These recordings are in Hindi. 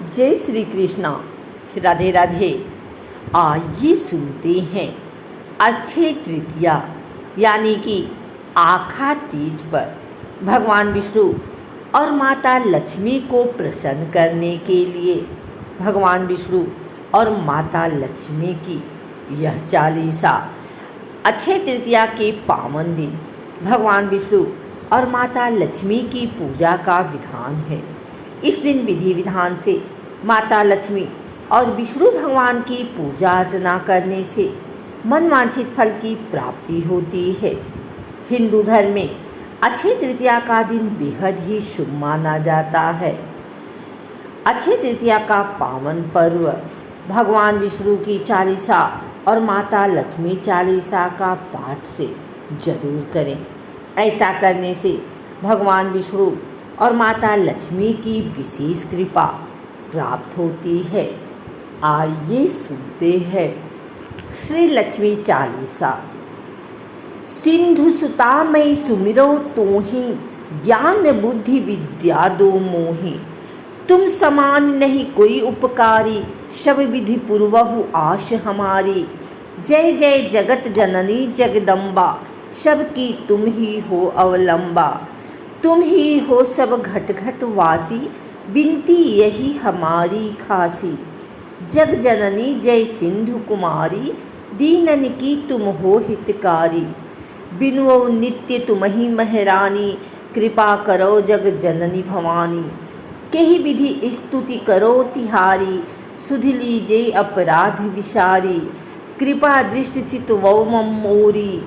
जय श्री कृष्णा, राधे राधे। आइए सुनते हैं अक्षय तृतीया यानी कि आखा तीज पर भगवान विष्णु और माता लक्ष्मी को प्रसन्न करने के लिए भगवान विष्णु और माता लक्ष्मी की यह चालीसा। अक्षय तृतीया के पावन दिन भगवान विष्णु और माता लक्ष्मी की पूजा का विधान है। इस दिन विधि विधान से माता लक्ष्मी और विष्णु भगवान की पूजा अर्चना करने से मनवांछित फल की प्राप्ति होती है। हिंदू धर्म में अक्षय तृतीया का दिन बेहद ही शुभ माना जाता है। अक्षय तृतीया का पावन पर्व भगवान विष्णु की चालीसा और माता लक्ष्मी चालीसा का पाठ से जरूर करें। ऐसा करने से भगवान विष्णु और माता लक्ष्मी की विशेष कृपा प्राप्त होती है। आइए सुनते हैं श्री लक्ष्मी चालीसा। सिंधु सुता मई सुमिरो तोहि, ज्ञान बुद्धि विद्या दो मोहि। तुम समान नहीं कोई उपकारी, सब विधि पूर्वहु आश हमारी। जय जय जगत जननी जगदम्बा, सबकी तुम ही हो अवलंबा। तुम ही हो सब घट घट वासी, बिनती यही हमारी खासी। जग जननी जय सिंधु कुमारी, दीनन की तुम हो हितकारी। बिनवो नित्य तुम ही महरानी, कृपा करो जग जननी भवानी। केहि विधि स्तुति करो तिहारी, सुध लीजे अपराध विसारी। कृपा दृष्टि चित वो मम मोरी,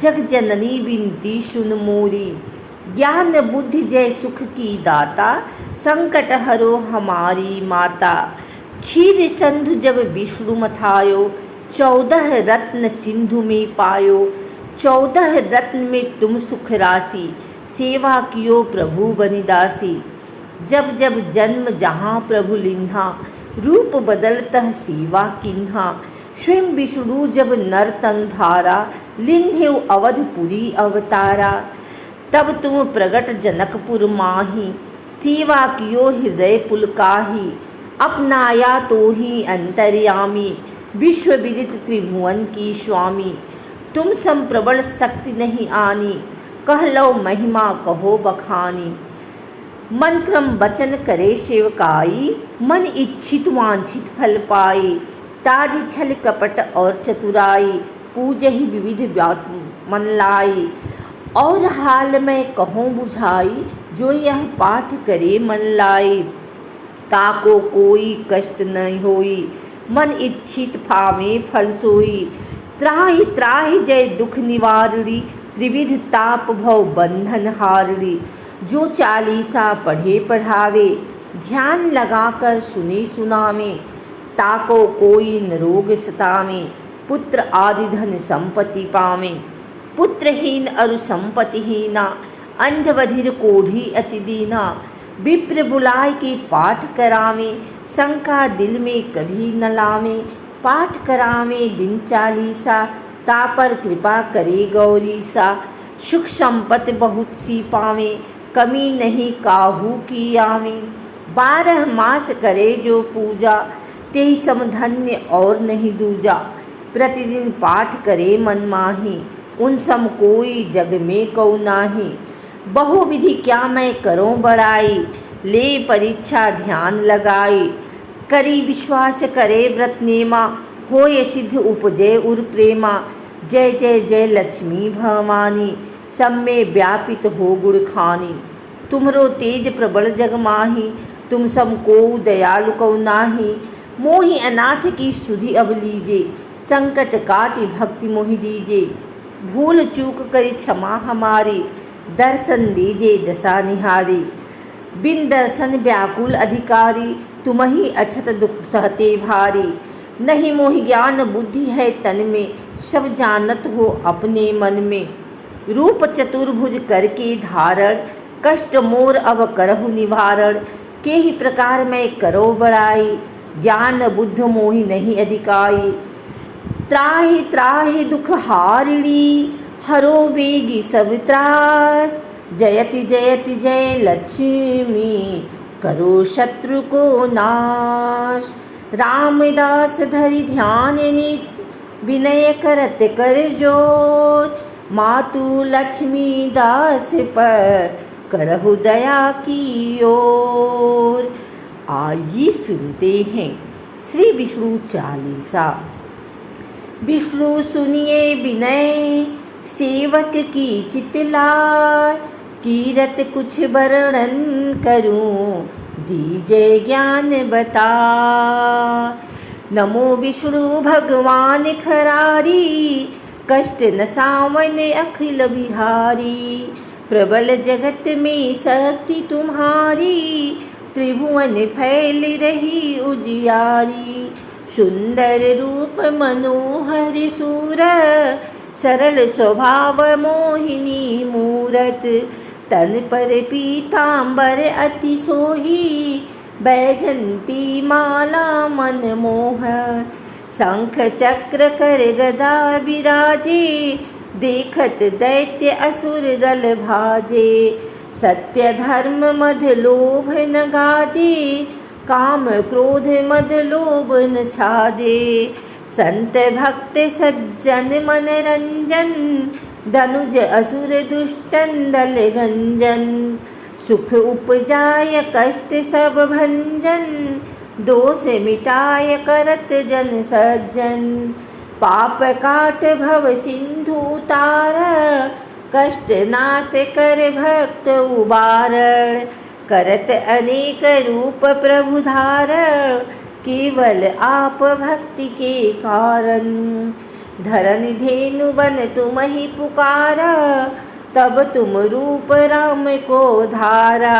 जग जननी बिनती सुन मोरी। ज्ञान बुद्धि जय सुख की दाता, संकट हरो हमारी माता। क्षीर सिंधु जब विष्णु मथायो, 14 रत्न सिंधु में पायो। 14 रत्न में तुम सुख राशि, सेवा कियो प्रभु बनिदासी। जब जब जन्म जहाँ प्रभु लिन्हा, रूप बदलतः सेवा किन्हा। स्वयं विष्णु जब नर तन धारा, लिन्धेउ अवधपुरी अवतारा। तब तुम प्रगट जनकपुर माही, सेवा कियो हृदय पुलकाही। अपनाया तो ही अंतर्यामी, विश्व विदित त्रिभुवन की स्वामी। तुम सम प्रबल शक्ति नहीं आनी, कह लो महिमा कहो बखानी। मन क्रम वचन करे सेवकाई, मन इच्छित वांछित फल पाई। ताज छल कपट और चतुराई, पूजहि विविध मन लाई। और हाल में कहूँ बुझाई, जो यह पाठ करे मन लाई। ताको कोई कष्ट न होई, मन इच्छित पावे फल सोई। त्राहि त्राहि जय दुख निवारणी, त्रिविध ताप भव बंधन हारणी। जो चालीसा पढ़े पढ़ावे, ध्यान लगाकर सुने सुनावे। ताको कोई न रोग सतावे, पुत्र आदि धन संपत्ति पावे। पुत्रहीन अरु संपत्तिहीना, अंध बधिर कोढ़ी अति दीना। विप्र बुलाए के पाठ करावे, शंका दिल में कभी न लावे। पाठ करावे दिन चालीसा, तापर कृपा करे गौरीसा। सुख संपत्ति बहुत सी पावे, कमी नहीं काहू की आवे। 12 मास करे जो पूजा, तेहि समधन्य और नहीं दूजा। प्रतिदिन पाठ करे मन माही, उन सम कोई जग में कौ नाही। बहु विधि क्या मैं करूं बड़ाई, ले परीक्षा ध्यान लगाई। करी विश्वास करे व्रत नेमा, होय सिद्ध उपजय उर प्रेमा। जय जय जय लक्ष्मी भवानी, सब में व्यापित हो गुण खानी। तुमरो तेज प्रबल जग माही, तुम सम को दयालु कौ नाही। मोहि अनाथ की सुधि अब लीजे, संकट काटि भक्ति मोहि दीजे। भूल चूक करी क्षमा हमारी, दर्शन दीजे दशा निहारी। बिन दर्शन व्याकुल अधिकारी, तुम ही अछत दुख सहते भारी। नहीं मोहि ज्ञान बुद्धि है तन में, सब जानत हो अपने मन में। रूप चतुर्भुज करके धारण, कष्ट मोर अब करहु निवारण। के ही प्रकार मैं करो बड़ाई, ज्ञान बुद्ध मोहि नहीं अधिकाई। त्राहि त्राहि दुख हारिणी, हरो बेगी सब त्रास। जयति जयति जय लक्ष्मी, करो शत्रु को नाश। रामदास धरि ध्यान नित विनय करत कर जोर। मातु लक्ष्मी दास पर करहु दया की ओर। आइए सुनते हैं श्री विष्णु चालीसा। विष्णु सुनिए विनय सेवक की चितलाय। कीरत कुछ वर्णन करूं दीजे ज्ञान बता। नमो विष्णु भगवान खरारी कष्ट न सावन अखिल बिहारी। प्रबल जगत में शक्ति तुम्हारी त्रिभुवन फैल रही उजियारी। सुंदर रूप मनोहर सूर सरल स्वभाव मोहिनी मूरत। तन पर पीतांबर अति सोही बैजंती माला मन मोह। शंख चक्र कर गदा विराजे देखत दैत्य असुर दल भाजे। सत्य धर्म मद लोभ न गाजे काम क्रोध मद लोभ न छाजे। संत भक्त सज्जन मन रंजन धनुज असुर दुष्टन दल गंजन। सुख उपजाय कष्ट सब भंजन दोष मिटाय करत जन सज्जन। पाप काट भव सिंधु उतार कष्ट नाश कर भक्त उबारण। करत अनेक रूप प्रभु धारण केवल आप भक्ति के कारण। धरन धेनु बन तुम ही पुकारा तब तुम रूप राम को धारा।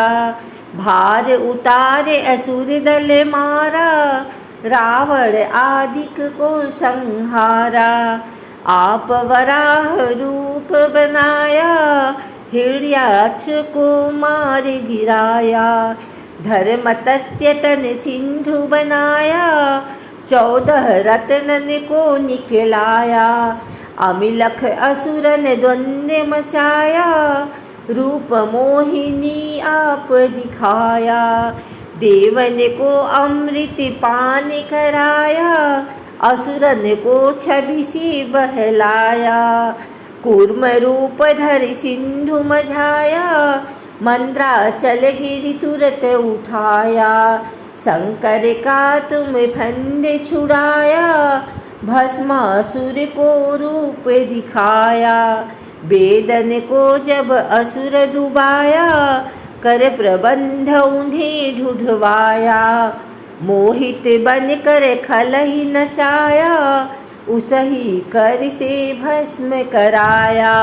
भार उतारे असुर दल मारा रावण आदिक को संहारा। आप वराह रूप बनाया हिरण्याक्ष को मार गिराया। धर्म तस्य तन सिंधु बनाया 14 रत्नन को निकलाया। अमिलख असुरन द्वंद्व मचाया रूप मोहिनी आप दिखाया। देवन को अमृत पान कराया असुरन को छवि से बहलाया। कूर्म रूप धर सिंधु मझाया मंद्राचल गिरि तुरत उठाया। शंकर का तुम फंद छुड़ाया भस्मासुर को रूप दिखाया। वेदन को जब असुर डुबाया कर प्रबंध उन्हें ढूढ़वाया। मोहित बन कर खल ही नचाया उसही कर से भस्म कराया।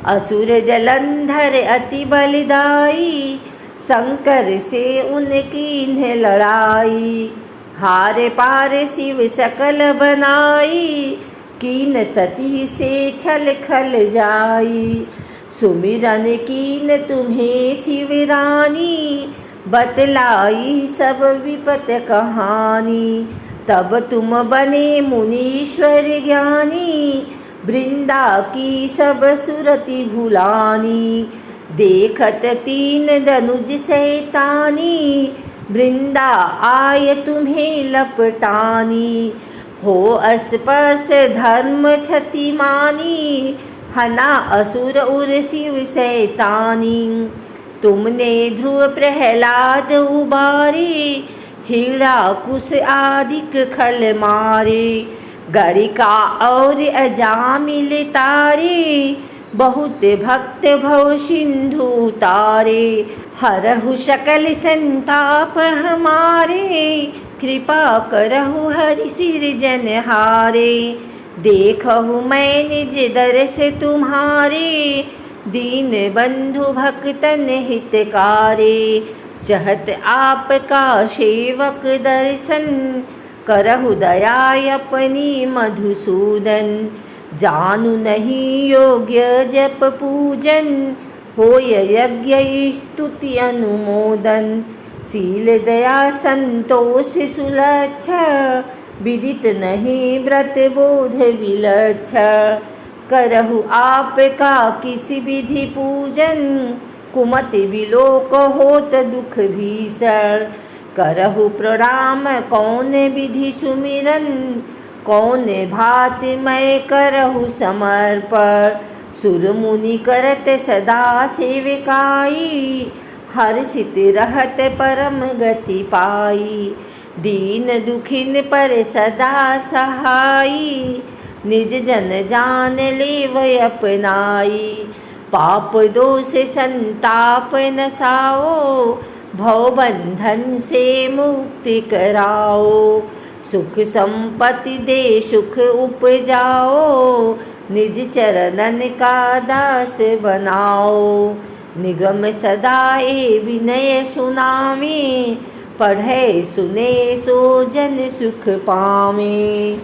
असुर जलंधर अति बलिदाई शंकर से उनकी लड़ाई। हार पार शिव सकल बनाई कीन सती से छल खल जाई। सुमिरन कीन तुम्हें शिव रानी बतलाई सब विपत कहानी। तब तुम बने मुनीश्वर ज्ञानी वृंदा की सब सुरति भुलानी। देखत तीन धनुज सैतानी वृंदा आय तुम्हें लपटानी। हो स्पर्श धर्म क्षति मानी हना असुर उर शिव सैतानी। तुमने ध्रुव प्रहलाद उबारे हिरण्यकुश आदिक खल मारे। गणिका और अजामिल तारे बहुत भक्त भव सिंधु उतारे। हरहु सकल संताप हमारे कृपा करहु हरि सिरजनहारे। देखहु मैं निज दर्श तुम्हारे दीन बंधु भक्तन हितकारे। चहत आपका सेवक दर्शन करहु दया अपनी मधुसूदन। जानु नहीं योग्य जप पूजन होय यज्ञ स्तुति अनुमोदन। शील दया संतोष सुलक्षण विदित नहीं व्रत बोध विलक्षण। करहु आपका किसी विधि पूजन कुमति विलोक होत दुख भीषण। करहु प्रणाम कौन विधि सुमिरन, कौन भांति मैं करहु समर्पण। सुर मुनि करत सदा सेविकाई, हर्षित रहत परम गति पाई। दीन दुखिन पर सदा सहाई, निज जन जान लेव अपनाई। पाप दोष संताप नसाओ, भव बंधन से मुक्ति कराओ। सुख संपत्ति दे सुख उपजाओ, निज चरणन का दास बनाओ। निगम सदाए विनय सुनावे, पढ़े सुने सो जन सुख पावे।